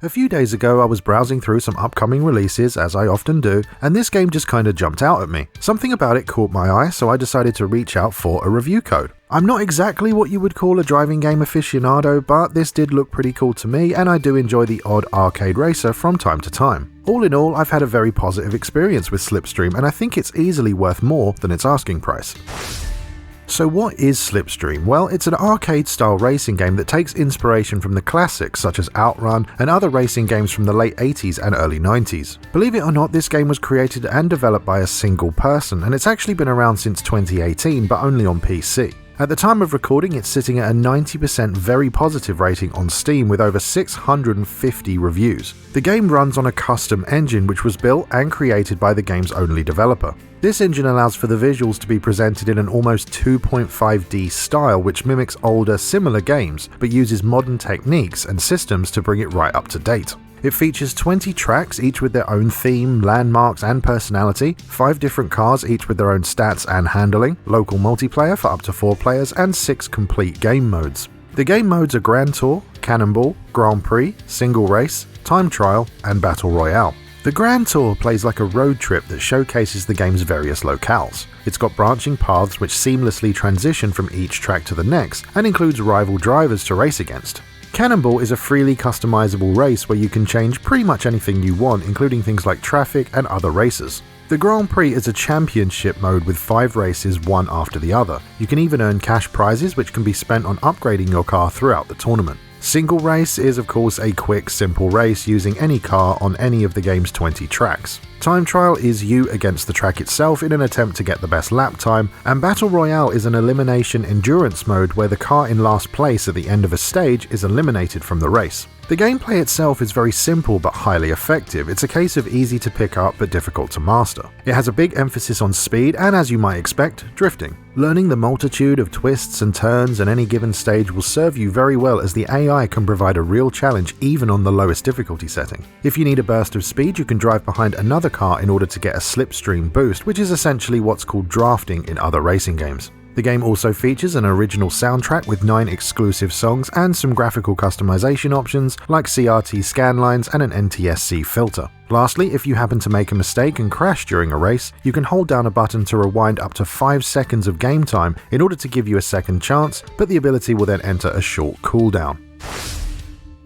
A few days ago I was browsing through some upcoming releases, as I often do, and this game just kinda jumped out at me. Something about it caught my eye, so I decided to reach out for a review code. I'm not exactly what you would call a driving game aficionado, but this did look pretty cool to me, and I do enjoy the odd arcade racer from time to time. All in all, I've had a very positive experience with Slipstream, and I think it's easily worth more than its asking price. So what is Slipstream? Well, it's an arcade-style racing game that takes inspiration from the classics such as Outrun and other racing games from the late 80s and early 90s. Believe it or not, this game was created and developed by a single person, and it's actually been around since 2018, but only on PC. At the time of recording, it's sitting at a 90% very positive rating on Steam with over 650 reviews. The game runs on a custom engine which was built and created by the game's only developer. This engine allows for the visuals to be presented in an almost 2.5D style which mimics older, similar games, but uses modern techniques and systems to bring it right up to date. It features 20 tracks, each with their own theme, landmarks, and personality, 5 different cars, each with their own stats and handling, local multiplayer for up to 4 players, and 6 complete game modes. The game modes are Grand Tour, Cannonball, Grand Prix, Single Race, Time Trial, and Battle Royale. The Grand Tour plays like a road trip that showcases the game's various locales. It's got branching paths which seamlessly transition from each track to the next, and includes rival drivers to race against. Cannonball is a freely customizable race where you can change pretty much anything you want, including things like traffic and other races. The Grand Prix is a championship mode with 5 races, one after the other. You can even earn cash prizes which can be spent on upgrading your car throughout the tournament. Single Race is of course a quick, simple race using any car on any of the game's 20 tracks. Time Trial is you against the track itself in an attempt to get the best lap time, and Battle Royale is an elimination endurance mode where the car in last place at the end of a stage is eliminated from the race. The gameplay itself is very simple but highly effective. It's a case of easy to pick up but difficult to master. It has a big emphasis on speed and, as you might expect, drifting. Learning the multitude of twists and turns in any given stage will serve you very well, as the AI can provide a real challenge even on the lowest difficulty setting. If you need a burst of speed, you can drive behind another car in order to get a slipstream boost, which is essentially what's called drafting in other racing games. The game also features an original soundtrack with 9 exclusive songs and some graphical customization options like CRT scanlines and an NTSC filter. Lastly, if you happen to make a mistake and crash during a race, you can hold down a button to rewind up to 5 seconds of game time in order to give you a second chance, but the ability will then enter a short cooldown.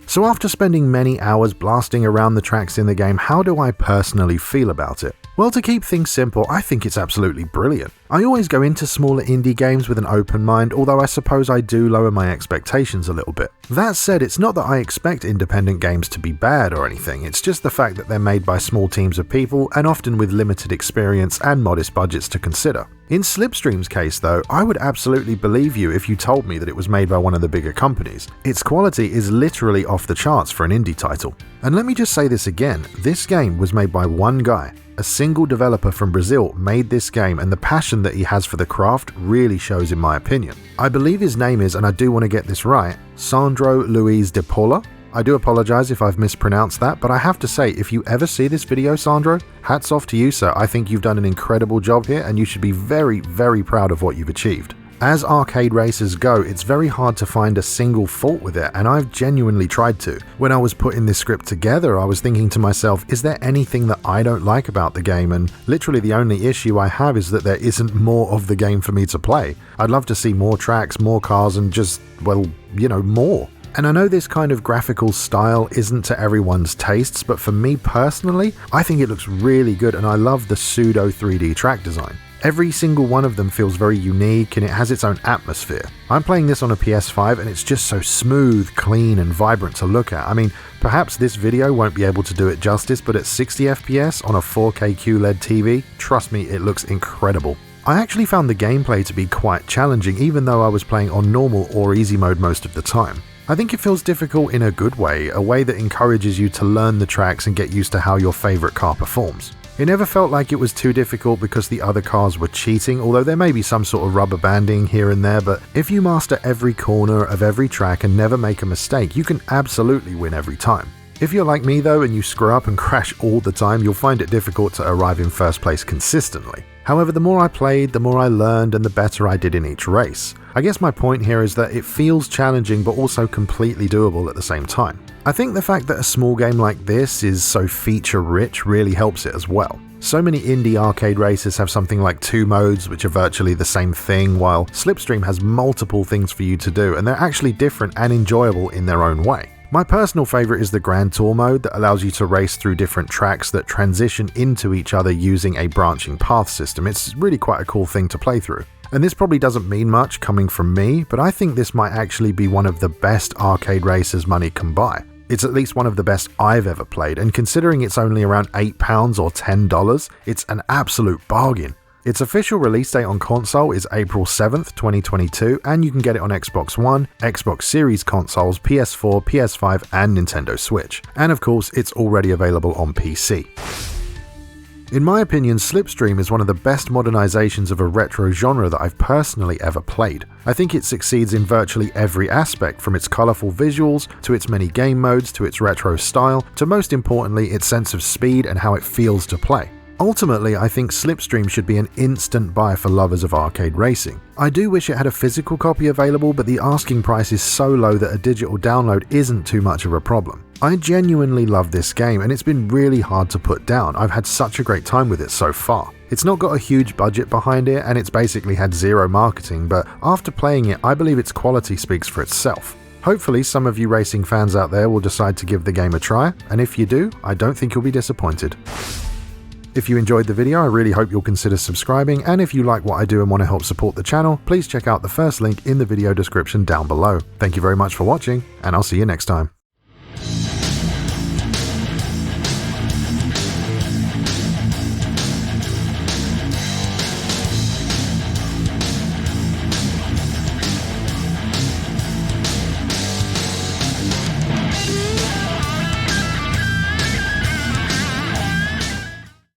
So after spending many hours blasting around the tracks in the game, how do I personally feel about it? Well, to keep things simple, I think it's absolutely brilliant. I always go into smaller indie games with an open mind, although I suppose I do lower my expectations a little bit. That said, it's not that I expect independent games to be bad or anything, it's just the fact that they're made by small teams of people and often with limited experience and modest budgets to consider. In Slipstream's case though, I would absolutely believe you if you told me that it was made by one of the bigger companies. Its quality is literally off the charts for an indie title. And let me just say this again, this game was made by one guy. A single developer from Brazil made this game, and the passion that he has for the craft really shows in my opinion. I believe his name is, and I do want to get this right, Sandro Luiz de Paula. I do apologize if I've mispronounced that, but I have to say, if you ever see this video, Sandro, hats off to you, sir. I think you've done an incredible job here, and you should be very, very proud of what you've achieved. As arcade racers go, it's very hard to find a single fault with it, and I've genuinely tried to. When I was putting this script together, I was thinking to myself, is there anything that I don't like about the game? And literally the only issue I have is that there isn't more of the game for me to play. I'd love to see more tracks, more cars, and just, well, more. And I know this kind of graphical style isn't to everyone's tastes, but for me personally, I think it looks really good, and I love the pseudo 3D track design. Every single one of them feels very unique and it has its own atmosphere. I'm playing this on a PS5 and it's just so smooth, clean and vibrant to look at. I mean, perhaps this video won't be able to do it justice, but at 60 FPS on a 4K QLED TV, trust me, it looks incredible. I actually found the gameplay to be quite challenging, even though I was playing on normal or easy mode most of the time. I think it feels difficult in a good way, a way that encourages you to learn the tracks and get used to how your favorite car performs. It never felt like it was too difficult because the other cars were cheating, although there may be some sort of rubber banding here and there, but if you master every corner of every track and never make a mistake, you can absolutely win every time. If you're like me though and you screw up and crash all the time, you'll find it difficult to arrive in first place consistently. However, the more I played, the more I learned and the better I did in each race. I guess my point here is that it feels challenging but also completely doable at the same time. I think the fact that a small game like this is so feature-rich really helps it as well. So many indie arcade races have something like 2 modes which are virtually the same thing, while Slipstream has multiple things for you to do, and they're actually different and enjoyable in their own way. My personal favourite is the Grand Tour mode that allows you to race through different tracks that transition into each other using a branching path system. It's really quite a cool thing to play through. And this probably doesn't mean much coming from me, but I think this might actually be one of the best arcade races money can buy. It's at least one of the best I've ever played, and considering it's only around £8 or $10, it's an absolute bargain. Its official release date on console is April 7th, 2022, and you can get it on Xbox One, Xbox Series consoles, PS4, PS5 and Nintendo Switch. And of course, it's already available on PC. In my opinion, Slipstream is one of the best modernizations of a retro genre that I've personally ever played. I think it succeeds in virtually every aspect, from its colourful visuals, to its many game modes, to its retro style, to most importantly its sense of speed and how it feels to play. Ultimately, I think Slipstream should be an instant buy for lovers of arcade racing. I do wish it had a physical copy available, but the asking price is so low that a digital download isn't too much of a problem. I genuinely love this game, and it's been really hard to put down. I've had such a great time with it so far. It's not got a huge budget behind it, and it's basically had zero marketing, but after playing it, I believe its quality speaks for itself. Hopefully some of you racing fans out there will decide to give the game a try, and if you do, I don't think you'll be disappointed. If you enjoyed the video, I really hope you'll consider subscribing, and if you like what I do and want to help support the channel, please check out the first link in the video description down below. Thank you very much for watching, and I'll see you next time.